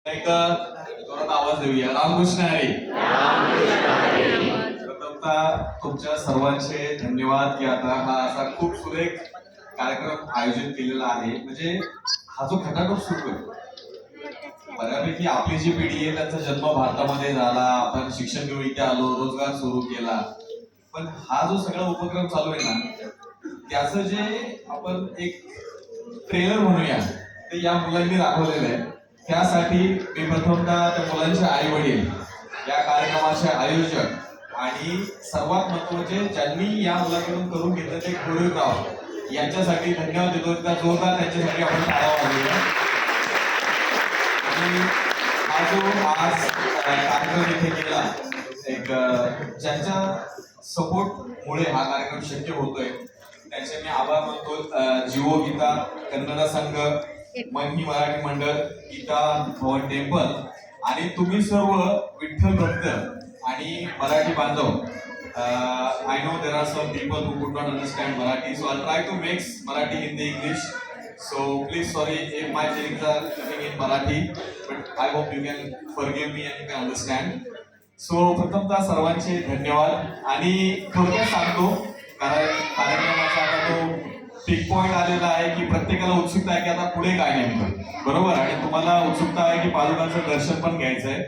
एक जोरात आवाज देऊया. रामकृष्ण हरी. प्रथमतः तुमच्या सर्वांचे धन्यवाद की आता हा असा खूप सुरेख कार्यक्रम आयोजित केलेला आहे. म्हणजे हा जो खटाटोप सुरू आहे बऱ्यापैकी आपली जी पिढी आहे त्यांचा जन्म भारतामध्ये झाला, आपण शिक्षण घेऊन इथे आलो, रोजगार सुरू केला, पण हा जो सगळा उपक्रम चालू आहे ना त्याचं जे आपण एक ट्रेलर म्हणूया ते या मुलांनी दाखवलेलं आहे. त्यासाठी मी प्रथमतः त्या मुलांचे आई वडील, या कार्यक्रमाचे आयोजक आणि सर्वात महत्त्वाचे ज्यांनी या मुलाकडून करून घेतलं ते कोरिओग्राफ यांच्यासाठी धन्यवाद देतो. त्या जोरदार त्यांच्यासाठी आपण टाळ्या वाजवूया. आणि हा जो आज कार्यक्रम इथे केला एक ज्यांच्या सपोर्ट मुळे हा कार्यक्रम शक्य होतोय त्यांचे मी आभार मानतो. जीवो गीता कन्नड संघ, मनही मराठी मंडळ, गीता भवन टेम्पल आणि तुम्ही सर्व विठ्ठल भक्त आणि मराठी बांधव. I know there are some people who could not understand Marathi, so I'll try to mix Marathi, Hindi, English. So please sorry if my feelings are coming in Marathi, but I hope you can forgive me and you can understand. So प्रथमतः सर्वांचे धन्यवाद आणि थोडक्यात सांगतो कारण कार्यक्रमाचा आता तो पिक पॉइंट आलेला आहे की प्रत्येकाला उत्सुकता आहे की आता पुढे काय नेमकं, बरोबर, आणि तुम्हाला उत्सुकता आहे की पादुकांचं दर्शन पण घ्यायचं आहे.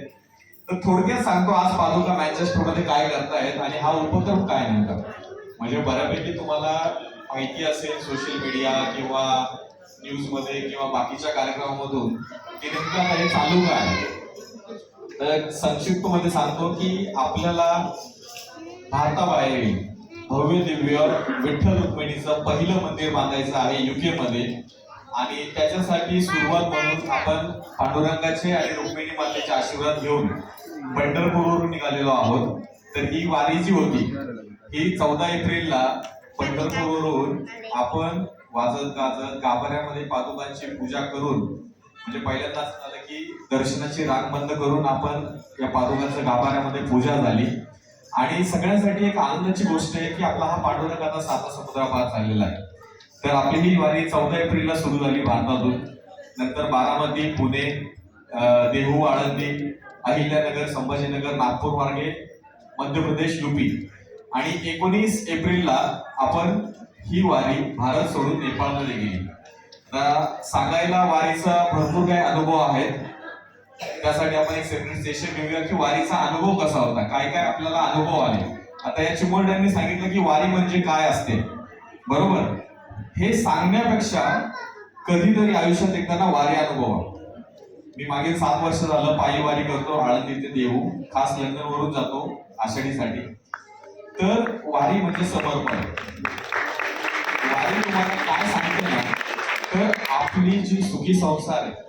तर थोडक्यात सांगतो आज पादुका मँचेस्टरमध्ये काय करतायत आणि हा उपक्रम काय नेमका. म्हणजे बऱ्यापैकी तुम्हाला माहिती असेल सोशल मीडिया किंवा न्यूजमध्ये किंवा बाकीच्या कार्यक्रमामधून की नेमकं आता हे चालू काय आहे. तर संक्षिप्त मध्ये सांगतो की आपल्याला भारताबाहेर भव्य दिव्य विठ्ठल रुक्मिणीचं पहिलं मंदिर बांधायचं आहे युके मध्ये आणि त्याच्यासाठी सुरुवात म्हणून आपण पांडुरंगाचे आणि रुक्मिणी मातेचे आशीर्वाद घेऊन पंढरपूरवरून निघालेलो आहोत. तर ही वारी जी होती ही 14 एप्रिलला पंढरपूरवरून आपण वाजत गाजत गाभाऱ्यामध्ये पादुकांची पूजा करून म्हणजे पहिल्यांदा असं झालं की दर्शनाची रांग बंद करून आपण या पादुकांच्या गाभाऱ्यामध्ये पूजा झाली आणि सगळ्यांसाठी एक आनंदाची गोष्ट आहे की आपला हा पांडुरंग आता 7 समुद्रापार झालेला आहे. तर आपली ही वारी 14 एप्रिलला सुरू झाली भारतातून, नंतर बारामती, पुणे, देहू, आळंदी, अहिल्यानगर, संभाजीनगर, नागपूर मार्गे मध्य प्रदेश, युपी आणि 19 एप्रिलला आपण ही वारी भारत सोडून नेपाळमध्ये गेली. तर सांगायला वारीचा भरपूर काही अनुभव आहेत, त्यासाठी आपण एक सेपरेट सेशन घेऊया की वारीचा अनुभव कसा होता, काय काय आपल्याला अनुभव आले. आता या चिमुरड्यांनी सांगितलं की वारी म्हणजे काय असते, बरोबर. हे सांगण्यापेक्षा कधीतरी आयुष्यात एकदा ना वारी अनुभव. मी मागील 7 वर्ष झालं पायी वारी करतो, आळंदी ते देहू, खास लंडन वरून जातो आषाढीसाठी. तर वारी म्हणजे समर्पण. वारी तुम्हाला काय सांगते ना, तर आपली जी सुखी संसार आहे,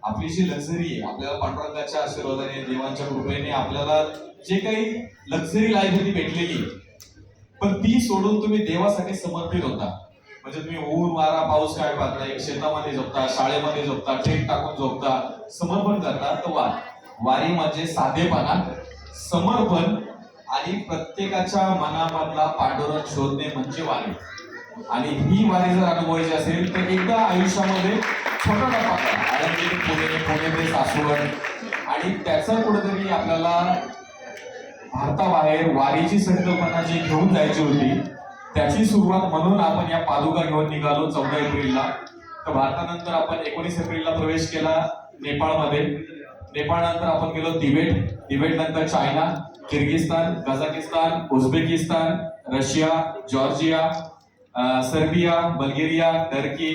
आपली जी लक्झरी आहे, आपल्याला पांडुरंगाच्या आशीर्वादाने देवांच्या कृपेने आपल्याला जे काही लक्झरी लाईफ होती भेटलेली, पण ती सोडून तुम्ही देवासाठी समर्पित होता. म्हणजे तुम्ही ऊन वारा पाऊस काय पाहता, एक शेतामध्ये झोपता, शाळेमध्ये झोपता, ट्रेन टाकून झोपता, समर्पण करता. तर वारी म्हणजे साधेपणा, समर्पण आणि प्रत्येकाच्या मनामधला पांडुरंग शोधणे म्हणजे वारी. आणि ही वारी जर अनुभवायची असेल तर एकदा आयुष्यामध्ये छोटा टप्पा आळंदी ते पुणे, पुणे ते सासवड आणि त्याचं कुठेतरी आपल्याला भारताबाहेर वारीची संकल्पना जी घेऊन जायची होती त्याची सुरुवात म्हणून आपण या पादुका घेऊन निघालो 14 एप्रिलला. तर भारतानंतर आपण 19 एप्रिलला प्रवेश केला नेपाळमध्ये. नेपाळ नंतर आपण गेलो तिबेट, तिबेट नंतर China, Kyrgyzstan, Kazakhstan, Uzbekistan, Russia, Georgia, Serbia, Bulgaria, Turkey,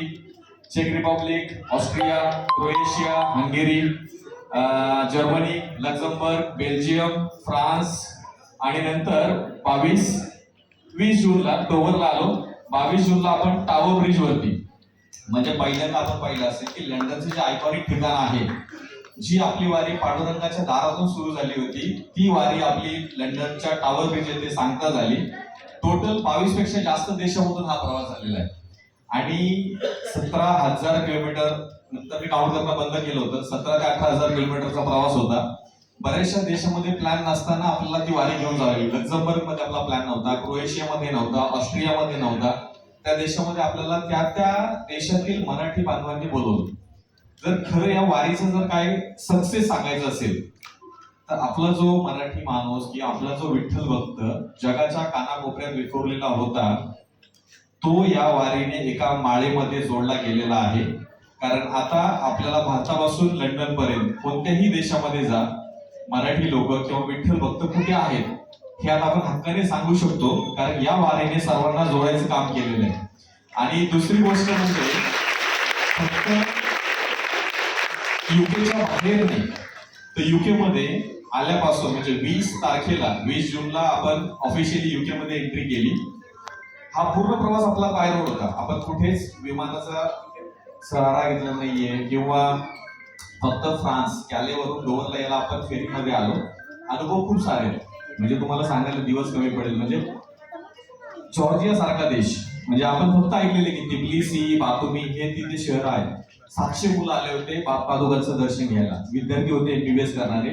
चेक Republic, Austria, Croatia, Hungary, Germany, Luxembourg, Belgium, France आणि नंतर 20 जूनला डोव्हरला आलो. 22 जूनला आपण टावर ब्रिज वरती, म्हणजे पहिल्यांदा आपण पाहिलं असेल की लंडनचं जे आयकॉनिक ठिकाण आहे, जी आपली वारी पांडुरंगाच्या दारातून सुरू झाली होती ती वारी आपली लंडनच्या टावर ब्रिज येथे सांगता झाली. टोटल 22 पेक्षा जास्त देशामधून हा प्रवास झालेला आहे आणि 17,000 किलोमीटर, नंतर मी काउंट करणं बंद केलं होतं, 17,000 ते 18,000 किलोमीटरचा प्रवास होता. बऱ्याचशा देशामध्ये प्लॅन नसताना आपल्याला ती वारी घेऊन जावी. लक्झमबर्ग मध्ये आपला प्लॅन नव्हता, क्रोएशियामध्ये नव्हता, ऑस्ट्रियामध्ये नव्हता. त्या देशामध्ये आपल्याला त्या देशातील मराठी बांधवांनी बोलवलं. जर खरं या वारीचं जर काय सक्सेस सांगायचं असेल तर आपला जो मराठी माणूस किंवा आपला जो विठ्ठल भक्त जगाच्या कानाकोपऱ्यात विखुरलेला होता तो या वारीने एका माळेमध्ये जोडला गेलेला आहे. कारण आता आपल्याला भारतापासून लंडन पर्यंत कोणत्याही देशामध्ये जा, मराठी लोक किंवा विठ्ठल भक्त कुठे आहेत हे आता आपण हक्काने सांगू शकतो, कारण या वारीने सर्वांना जोडायचं काम केलेलं आहे. आणि दुसरी गोष्ट म्हणजे फक्त युकेच्या बाहेर नाही तर युके मध्ये आल्यापासून म्हणजे 20 जूनला आपण ऑफिशियली युके मध्ये एंट्री केली. हा पूर्ण प्रवास आपला बाय रोड होता. आपण कुठेच विमानाचा सहारा घेतला नाहीये किंवा फक्त फ्रान्स कॅलेवरून डोवरला यायला आपण फेरीमध्ये आलो. अनुभव खूप सारे म्हणजे तुम्हाला सांगायला दिवस कमी पडेल. म्हणजे जॉर्जिया सारखा देश म्हणजे आपण फक्त ऐकलेले की तिब्लिसी बातुमी हे तिथे शहर आहे. 700 मुलं आले होते पादुकांचं दर्शन घ्यायला. विद्यार्थी होते MBBS करणारे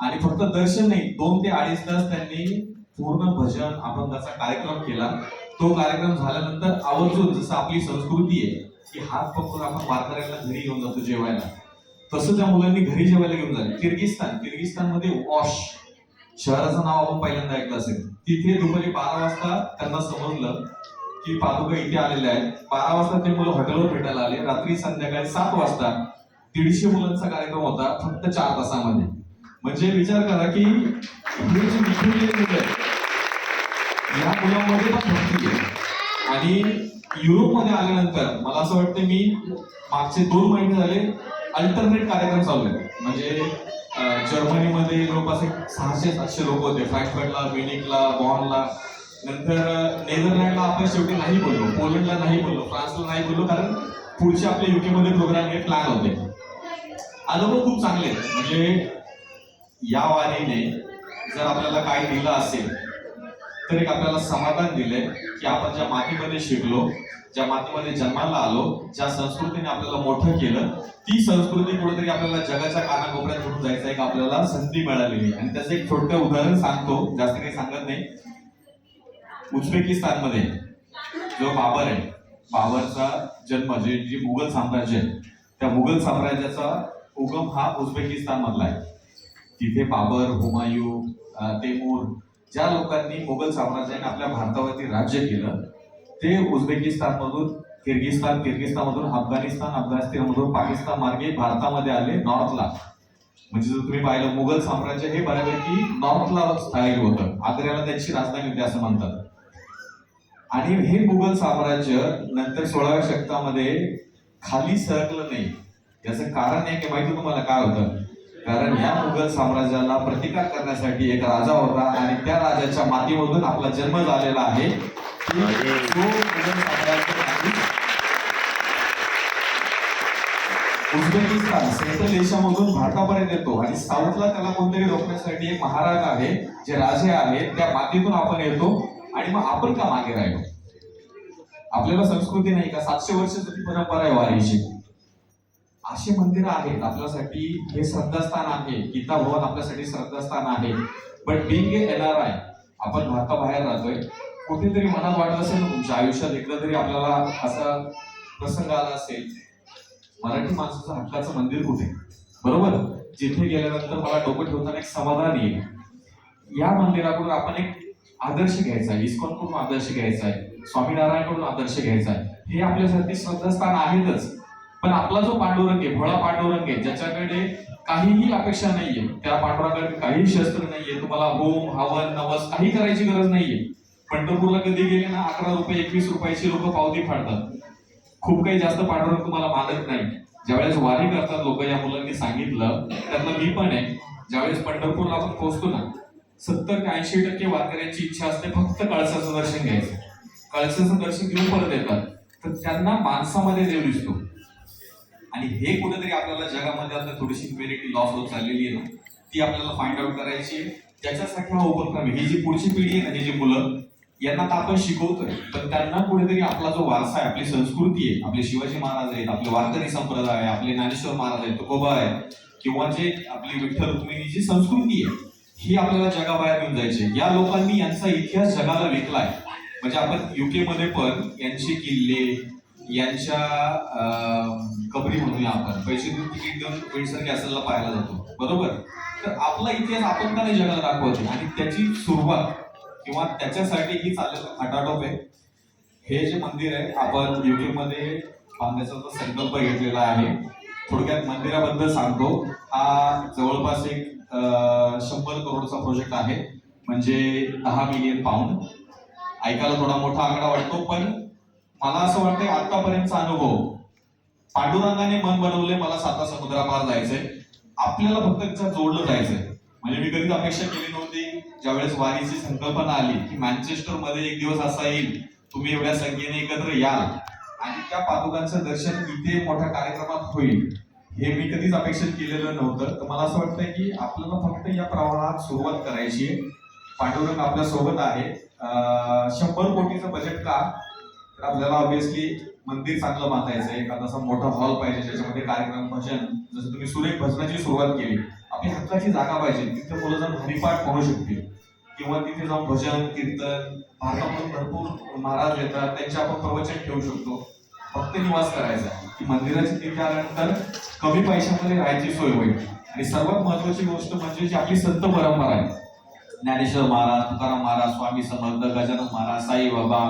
आणि फक्त दर्शन नाही 2 ते 2.5 तास त्यांनी पूर्ण भजन अभंगाचा कार्यक्रम केला. तो कार्यक्रम झाल्यानंतर आवर्जून जसं आपली संस्कृती आहे की हात पकडून आपण वारकऱ्यांना घरी घेऊन जातो जेवायला, तसं त्या मुलांनी घरी जेवायला घेऊन जाते. किर्गिस्तानमध्ये वॉश शहराचं नाव आपण पहिल्यांदा ऐकलं असेल. तिथे दुपारी 12 वाजता त्यांना समजलं की पादुका इथे आलेल्या आहेत. 12 वाजता ते मुलं हॉटेलवर भेटायला आले. रात्री संध्याकाळी 7 वाजता 150 मुलांचा कार्यक्रम होता फक्त 4 तासामध्ये. म्हणजे विचार करा की हे जे विखुरलेले मुलं आहेत या मुलांमध्ये पण भक्ती आहे. आणि युरोपमध्ये आल्यानंतर मला असं वाटतं मी मागचे 2 महिने झाले अल्टरनेट कार्यक्रम चालू आहेत. म्हणजे जर्मनीमध्ये जवळपास 600-700 लोक होते. फ्रँकफर्टला, म्युनिकला, बॉर्नला. नंतर नेदरलँडला आपण शेवटी नाही बोललो, पोलंडला नाही बोललो, फ्रान्सला नाही बोललो, कारण पुढचे आपले UK मध्ये प्रोग्राम हे प्लॅन होते. अनुभव खूप चांगले आहेत. म्हणजे या वारीने जर आपल्याला काय दिलं असेल तर एक आपल्याला समाधान दिलंय की आपण ज्या मातीमध्ये शिकलो, ज्या मातीमध्ये जन्माला आलो, ज्या संस्कृतीने आपल्याला मोठं केलं, ती संस्कृती कुठेतरी आपल्याला जगाच्या कानाकोपऱ्यात घेऊन जायचं एक आपल्याला संधी मिळालेली. आणि त्याचं एक छोटं उदाहरण सांगतो, जास्त काही सांगत नाही. उझबेकिस्तानमध्ये जो बाबर आहे, बाबरचा जन्म जे मुघल साम्राज्य आहे, त्या मुघल साम्राज्याचा उगम हा उझबेकिस्तान मधला आहे. तिथे बाबर, हुमायूं, तैमूर ज्या लोकांनी मुघल साम्राज्याने आपल्या भारतावरती राज्य केलं ते उझबेकिस्तानमधून किर्गिस्तानमधून अफगाणिस्तानमधून पाकिस्तान मार्गे भारतामध्ये आले नॉर्थला. म्हणजे जर तुम्ही पाहिलं मुघल साम्राज्य हे बऱ्यापैकी नॉर्थला स्थायिक होतं. आग्र्याला त्यांची राजधानी होती असं म्हणतात. आणि हे मुघल साम्राज्य नंतर 16व्या शतकामध्ये खाली सरकलं नाही. याचं कारण आहे की माहिती तुम्हाला काय होतं? कारण या मुघल साम्राज्याला प्रतिकार करण्यासाठी एक राजा होता आणि त्या राजाच्या मातीमधून आपला जन्म झालेला आहे. उझबेकिस्तान सेंट्रल एशियामधून भारतापर्यंत येतो आणि साऊथला त्याला कोणतरी रोखण्यासाठी एक महाराज आहे, जे राजे आहेत, त्या मातीतून आपण येतो. आणि मग आपण का मागे राहिलो? आपल्याला संस्कृती नाही का? 700 वर्ष जुनी परंपरा आहे वारीची. अशी मंदिरं आहेत आपल्यासाठी. हे श्रद्धास्थान आहे. गीता भवन आपल्यासाठी श्रद्धास्थान आहे. बट बिंग NRI आपण भारताबाहेर राहतोय. कुठेतरी मनात वाटत असेल ना तुमच्या आयुष्यात एकदा तरी आपल्याला असा प्रसंग आला असेल, मराठी माणसाचं हक्काचं मंदिर कुठे? बरोबर, जिथे गेल्यानंतर मला डोकं ठेवताना एक समाधान येईल. या मंदिराकडून आपण एक आदर्श घ्यायचा आहे. इस्कॉनकडून आदर्श घ्यायचा आहे. स्वामीनारायणकडून आदर्श घ्यायचा आहे. हे आपल्यासाठी श्रद्धास्थान आहेतच. पण आपला जो पांडुरंग आहे, भोळा पांडुरंग आहे, ज्याच्याकडे काहीही अपेक्षा नाहीये, त्या पांडुरंगाकडे काही शस्त्र नाहीये, तुम्हाला होम हवन नवस काही करायची गरज नाहीये. पंढरपूरला कधी गेले ना 11 रुपये 21 रुपयाची लोक पावती फाडतात. खूप काही जास्त पांडुरंग तुम्हाला मानत नाही. ज्यावेळेस वारी करतात लोक, या मुलांनी सांगितलं, त्यातलं मी पण आहे. ज्यावेळेस पंढरपूरला आपण पोहोचतो ना 70 ते 80% वारकऱ्यांची इच्छा असते फक्त कळसाचं दर्शन घ्यायचं. कळसाचं दर्शन घेऊन परत येतात. तर त्यांना माणसामध्ये देव दिसतो. आणि हे कुठेतरी आपल्याला जगामध्ये आता थोडीशी ह्युमॅनिटी लॉस होत चाललेली आहे ना, ती आपल्याला फाइंड आउट करायची. त्याच्यासाठी हा उपक्रम ही जी पुढची पिढी आहे ना, ही जी मुलं, यांना तर आपण शिकवतोय, पण त्यांना कुठेतरी आपला जो वारसा आहे, आपली संस्कृती आहे, आपले शिवाजी महाराज आहेत, आपले वारकरी संप्रदाय आहे, आपले ज्ञानेश्वर महाराज आहेत, तुकोबा आहे, किंवा जे आपली विठ्ठल रुक्मिणीची संस्कृती आहे, ही आपल्याला जगाबाहेर घेऊन जायची. या लोकांनी यांचा इतिहास जगाला विकलाय. म्हणजे आपण UK मध्ये पण यांचे किल्ले, यांच्या कबरी म्हणूया आपण, पैसे देऊन तिकीट देऊन विंडसर कॅसलला पाहायला जातो, बरोबर. तर आपला इतिहास आपण का नाही जगाला दाखवते, आणि त्याची सुरुवात किंवा त्याच्यासाठी ही चाललेलं खटाटोप आहे. हे जे मंदिर आहे आपण युके मध्ये बांधण्याचा जो संकल्प घेतलेला आहे. थोडक्यात मंदिराबद्दल सांगतो. हा जवळपास एक 100 करोडचा प्रोजेक्ट आहे, म्हणजे 10 मिलियन पाऊंड. ऐकायला थोडा मोठा आकडा वाटतो, पण मला असं वाटतंय आतापर्यंतचा अनुभव, पांडुरंगाने मन बनवले मला 7 समुद्रापार जायचंय, आपल्याला फक्त तिथं जोडलं जायचंय. म्हणजे मी कधीच अपेक्षा केली नव्हती ज्यावेळेस वारीची संकल्पना आली की मँचेस्टर मध्ये एक दिवस असा येईल, तुम्ही एवढ्या संख्येने एकत्र याल आणि त्या पादुकांचं दर्शन इथे मोठ्या कार्यक्रमात होईल, हे मी कधीच अपेक्षित केलेलं नव्हतं. तर मला असं वाटतंय की आपल्याला फक्त या प्रवाहात सुरुवात करायची आहे. पांडुरंग आपल्या सोबत आहे. 100 कोटीचं बजेट का, तर आपल्याला ऑब्व्हियसली मंदिर चांगलं बांधायचं आहे, एखादा असा मोठा हॉल पाहिजे ज्याच्यामध्ये कार्यक्रम, भजन, जसं तुम्ही सुरेख भजनाची सुरुवात केली, आपली हक्काची जागा पाहिजे, तिथे मुलं जाऊन हरिपाठ म्हणू शकतील किंवा तिथे जाऊन भजन कीर्तन, भारतातून भरपूर महाराज येतात, त्यांचे आपण प्रवचन ठेवू शकतो. फक्त निवास करायचा की मंदिराची तिथे आल्यानंतर कमी पैशामध्ये राहायची सोय होईल. आणि सर्वात महत्वाची गोष्ट म्हणजे जी आपली संत परंपरा आहे, ज्ञानेश्वर महाराज, तुकाराम महाराज, स्वामी समर्थ, गजानन महाराज, साईबाबा,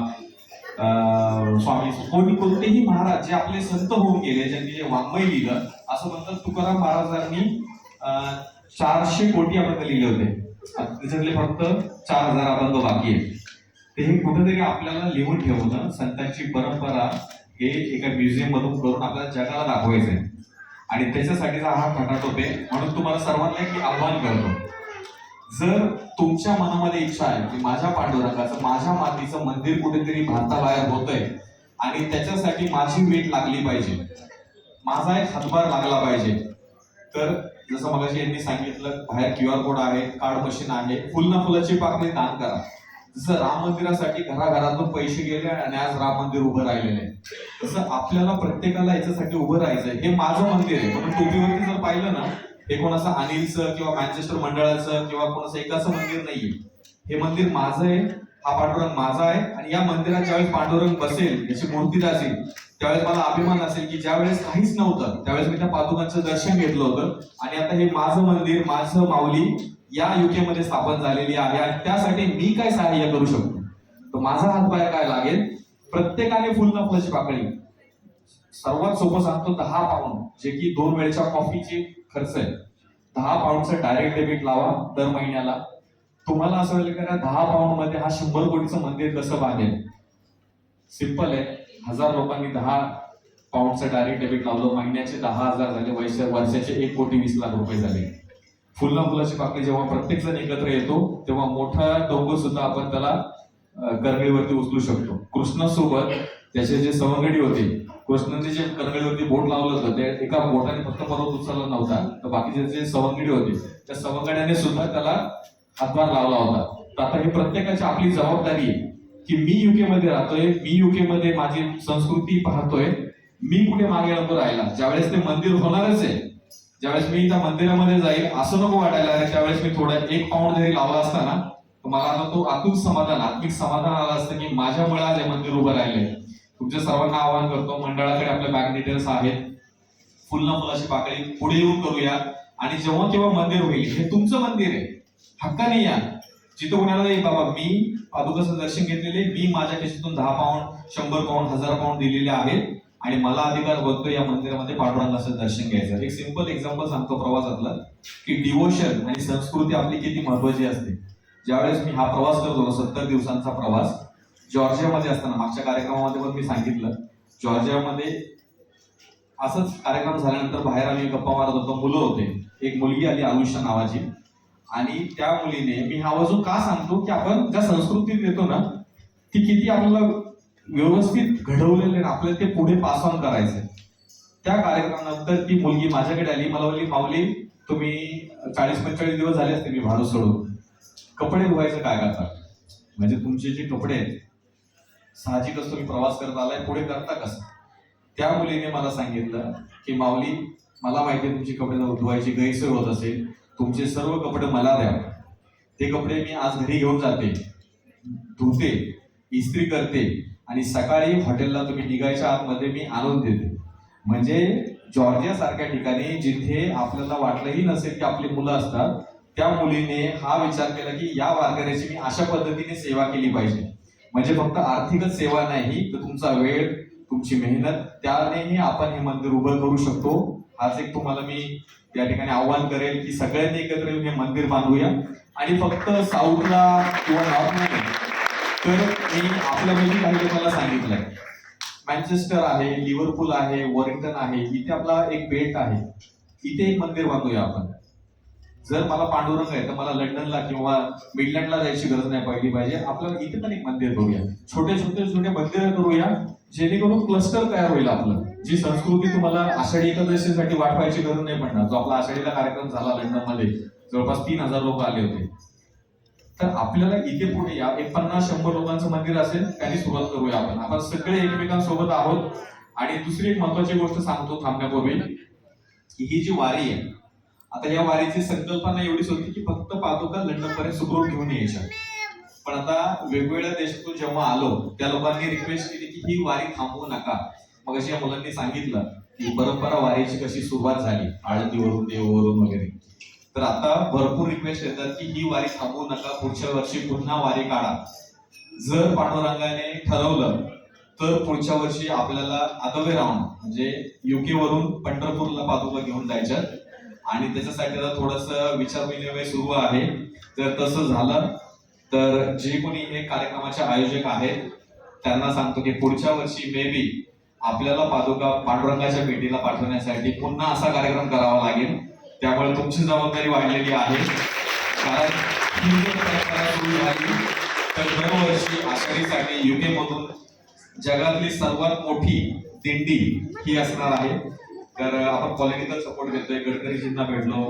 स्वामी, कोणतेही महाराज जे आपले संत होऊन गेले, ज्यांनी जे वाङ्मय लिहिलं, असं म्हणतात तुकाराम महाराजांनी 400 कोटी अभंग लिहिले होते, त्याच्यातले फक्त 4000 अभंग बाकी आहेत. ते हे कुठेतरी आपल्याला लिहून ठेवणं, संतांची परंपरा हे एका म्युझियम मधून करून आपल्याला जगाला दाखवायचं आहे. आणि त्याच्यासाठीचा हा खटाटोप आहे. म्हणून तुम्हाला सर्वांना एक आव्हान करतो, जर तुमच्या मनामध्ये इच्छा आहे की माझ्या पांडुरंगाचं, माझ्या मातीचं मंदिर कुठेतरी भारताबाहेर होतंय आणि त्याच्यासाठी माझी वेट लागली पाहिजे, माझा एक हातभार लागला पाहिजे, तर जसं मगाशी यांनी सांगितलं, बाहेर QR कोड आहे, कार्ड मशीन आहे, फुलाची पाकळी दान करा. जसं राम मंदिरासाठी घराघरातून पैसे गेले आणि आज राम मंदिर उभं राहिलेलं आहे, तसं आपल्याला प्रत्येकाला याच्यासाठी उभं राहायचंय. हे माझं मंदिर आहे म्हणून टोपीवरती जर पाहिलं ना, हे कोणाचं अनिलचं किंवा मँचेस्टर मंडळाचं किंवा कोणाचं एकाचं मंदिर नाहीये, हे मंदिर माझं आहे, हा पांडुरंग माझा आहे. आणि या मंदिरात ज्यावेळेस पांडुरंग बसेल, याची मूर्ती असेल, त्यावेळेस मला अभिमान असेल की ज्यावेळेस काहीच नव्हतं त्यावेळेस मी त्या पादुकांचं दर्शन घेतलं होतं, आणि आता हे माझं मंदिर, माझं माऊली या युके मध्ये स्थापन झालेली आहे, आणि त्यासाठी मी काय सहाय्य करू शकतो, तर माझा हातभार काय लागेल. प्रत्येकाने फुलाची पाकळी, सर्वात सोपं सांगतो, 10 पाऊंड, जे की 2 वेळच्या कॉफीची खर्च आहे, 10 पाऊंडचं डायरेक्ट डेबिट लावा दर महिन्याला. तुम्हाला असं होईल का 10 पाऊंड मध्ये हा 100 कोटीचं मंदिर कसं बांधेल. सिंपल आहे, 1000 लोकांनी 10 पाऊंडचं डायरेक्ट डेबिट लावलं, महिन्याचे 10,000 झाले, वर्षाचे 1,20,00,000 रुपये झाले. फुलाची पाकळी जेव्हा प्रत्येक जण एकत्र येतो तेव्हा मोठा डोंगर सुद्धा आपण त्याला करंगळीवरती उचलू शकतो. कृष्णासोबत त्याचे जे सवंगडी होते, कृष्णाने जे करंगळीवरती बोट लावलं होतं, ते एका बोटाने फक्त पर्वत उचलला नव्हता, तर बाकीचे जे सवंगडी होते त्या सवंगड्याने सुद्धा त्याला हातभार लावला होता. तर आता हे प्रत्येकाची आपली जबाबदारी आहे की मी युके मध्ये राहतोय, मी युके मध्ये माझी संस्कृती पाहतोय, मी कुठे मागे नको राहिला. ज्यावेळेस ते मंदिर होणारच आहे, ज्यावेळेस मी त्या मंदिरामध्ये जाईल, असं नको वाटायला अरे त्यावेळेस मी थोडा 1 पाऊंड जरी लावला असता ना, तर मला आता तो आत्मिक समाधान आलं असतं की माझ्यामुळे आज हे मंदिर उभं राहिले. तुमच्या सर्वांना आवाहन करतो, मंडळाकडे आपल्या बँक डिटेल्स आहेत, फुलाची पाकळी पुढे येऊन करूया. आणि जेव्हा केव्हा मंदिर होईल, हे तुमचं मंदिर आहे, हक्काने या. जिथं कोणाला नाही बाबा मी पादुकाचं दर्शन घेतलेले, मी माझ्या खिशातून 10 पाऊंड, 100 पाऊंड, 1000 पाऊंड दिलेले आहेत आणि मला अधिकार बनतो या मंदिरामध्ये पांडुरंगाचं दर्शन घ्यायचं. एक सिंपल एक्झाम्पल सांगतो प्रवासातलं, की डिवोशन आणि संस्कृती आपली किती महत्वाची असते. ज्यावेळेस मी हा प्रवास करतो, 70 दिवसांचा प्रवास, जॉर्जियामध्ये असताना, मागच्या कार्यक्रमामध्ये पण मी सांगितलं, जॉर्जियामध्ये असंच कार्यक्रम झाल्यानंतर बाहेर आम्ही गप्पा मारत होतो, मुलं होते, एक मुलगी आली आयुष्या नावाची, आणि त्या मुलीने, मी हा आवाजून का सांगतो की आपण ज्या संस्कृतीत येतो ना, ती किती आपल्याला व्यवस्थित घडवलेले, आपल्याला ते पुढे पास ऑन करायचंय. त्या कार्यक्रमानंतर ती मुलगी माझ्याकडे आली, मला बोलली, माऊली तुम्ही 40-45 दिवस झाले असते मी भाडू सोडून, कपडे धुवायचं काय करता, म्हणजे तुमचे जे कपडे आहेत साहजिकच तुम्ही प्रवास करत आलाय, पुढे करता कसं. त्या मुलीने मला सांगितलं की माऊली मला माहिती तुमची कपडे धुवायची गैरसोय होत असेल, तुमचे सर्व कपडे मला द्या, ते कपडे मी आज घरी घेऊन जाते, धुते, इस्त्री करते आणि सकाळी हॉटेलला तुम्ही निघायच्या आतमध्ये मी आणून देते. म्हणजे जॉर्जिया सारख्या ठिकाणी जिथे आपल्याला वाटलंही नसेल की आपली मुलं असतात, त्या मुलीने हा विचार केला की या वारकऱ्याची मी अशा पद्धतीने सेवा केली पाहिजे. म्हणजे फक्त आर्थिकच सेवा नाही, तर तुमचा वेळ, तुमची मेहनत, त्यानेही आपण हे मंदिर उभं करू शकतो. आज एक तुम्हाला मी या ठिकाणी आव्हान करेल की सगळ्यांनी एकत्र येऊन हे मंदिर बांधूया. आणि फक्त साऊथला किंवा नॉर्थला नाही, तर मी आपल्यापैकी काही लोकांना सांगितलंय, मँचेस्टर आहे, लिव्हरपूल आहे, वॉरिंग्टन आहे, इथे आपला एक बेल्ट आहे, इथे एक मंदिर बांधूया आपण. जर मला पांडुरंग आहे तर मला लंडनला किंवा मिडलँडला जायची गरज नाही पडली पाहिजे. आपल्याला इथे पण एक मंदिर करूया, छोटे मंदिर करूया, जेणेकरून क्लस्टर तयार होईल. आपलं जी संस्कृती, तुम्हाला आषाढी एकादशीसाठी वाट पाहायची गरज नाही पडणार. जो आपला आषाढीला कार्यक्रम झाला लंडनमध्ये, जवळपास 3000 लोक आले होते. तर आपल्याला इथे पुढे या एक 50-100 लोकांचं मंदिर असेल, त्यांनी सुरुवात करूया आपण. आपण सगळे एकमेकांसोबत आहोत. आणि दुसरी एक महत्वाची गोष्ट सांगतो थांबण्यापूर्वी, की ही जी वारी आहे, आता या वारीची संकल्पना एवढीच होती की फक्त पादुका लंडनपर्यंत सुखरूप घेऊन यायच्या. पण आता वेगवेगळ्या देशातून जेव्हा आलो, त्या लोकांनी रिक्वेस्ट केली की ही वारी थांबवू नका. मग अशी या मुलांनी सांगितलं की परंपरा वारीची कशी सुरुवात झाली, आळंदीवरून, देववरून वगैरे. तर आता भरपूर रिक्वेस्ट येतात की ही वारी थांबवू नका, पुढच्या वर्षी पुन्हा वारी काढा. जर पांडुरंगाने ठरवलं तर पुढच्या वर्षी आपल्याला अदवे राऊंड, म्हणजे युके वरून पंढरपूरला पादुका घेऊन जायच्या. आणि त्याच्यासाठी आता थोडस विचार विनिमय सुरू आहे. जर तसं झालं तर जे कोणी हे कार्यक्रमाचे आयोजक आहेत त्यांना सांगतो की पुढच्या वर्षी मे बी आपल्याला पादुका पांडुरंगाच्या भेटीला पाठवण्यासाठी पुन्हा असा कार्यक्रम करावा लागेल. त्यामुळे तुमची जबाबदारी वाढलेली आहे. कारण ही जर परंपरा सुरू झाली तर दरवर्षी आषाढीसाठी युके मधून जगातली सर्वात मोठी दिंडी ही असणार आहे. तर आपण पॉलिटिकल सपोर्ट देतोय, गडकरीजींना भेटलो,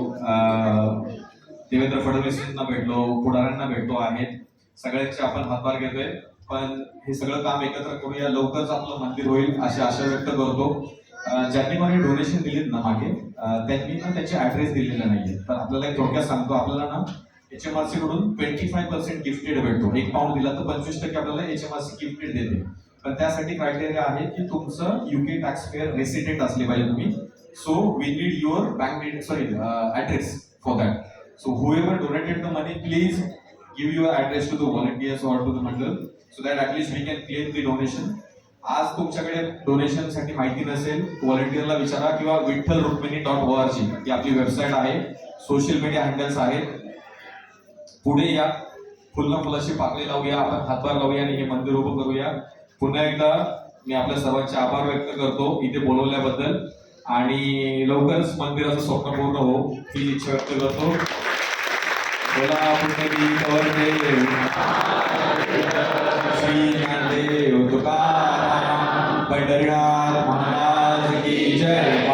देवेंद्र फडणवीसजींना भेटलो, पुढाऱ्यांना भेटलो आहेत, सगळ्यांचे आपण हातभार घेतोय. पण हे सगळं काम एकत्र करूया, लवकरच आपलं मंदिर होईल अशी आशा व्यक्त करतो. ज्यांनी मला डोनेशन दिलीत ना मागे, त्यांनी ना त्याचे ऍड्रेस दिलेले नाहीये. तर आपल्याला एक थोडक्यात सांगतो, आपल्याला ना HMRC कडून 25% गिफ्टेड भेटतो. 1 पाऊंड दिला तर 25% आपल्याला HMRC गिफ्टेड देते. पण त्यासाठी क्रायटेरिया आहे की तुमचं युके टॅक्स पेअर रेसिडेंट असले पाहिजे तुम्ही. So we need your bank address for that. So whoever donated the money, please give your address to the volunteers or to the mandal, so that at least we can claim the donation. आज तुमच्याकडे donation साठी माहिती नसेल, व्हॉलंटियरला विचारा किंवा vithalrukmini.org ही आपली website आहे, social media handles आहेत. पुढे या, फुलाची पाकळी लावूया, आपण हातभार लावूया आणि हे मंदिर उभं करूया. पुन्हा एकदा मी आपल्या सर्वांचे आभार व्यक्त करतो इथे बोलवल्याबद्दल. आणि लवकरच मंदिराचं स्वप्न पूर्ण हो ही इच्छा व्यक्त करतो. बोला पुण्यदेव श्री ज्ञानदेव तुकाराम पंढरीनाथ महाराज की जय.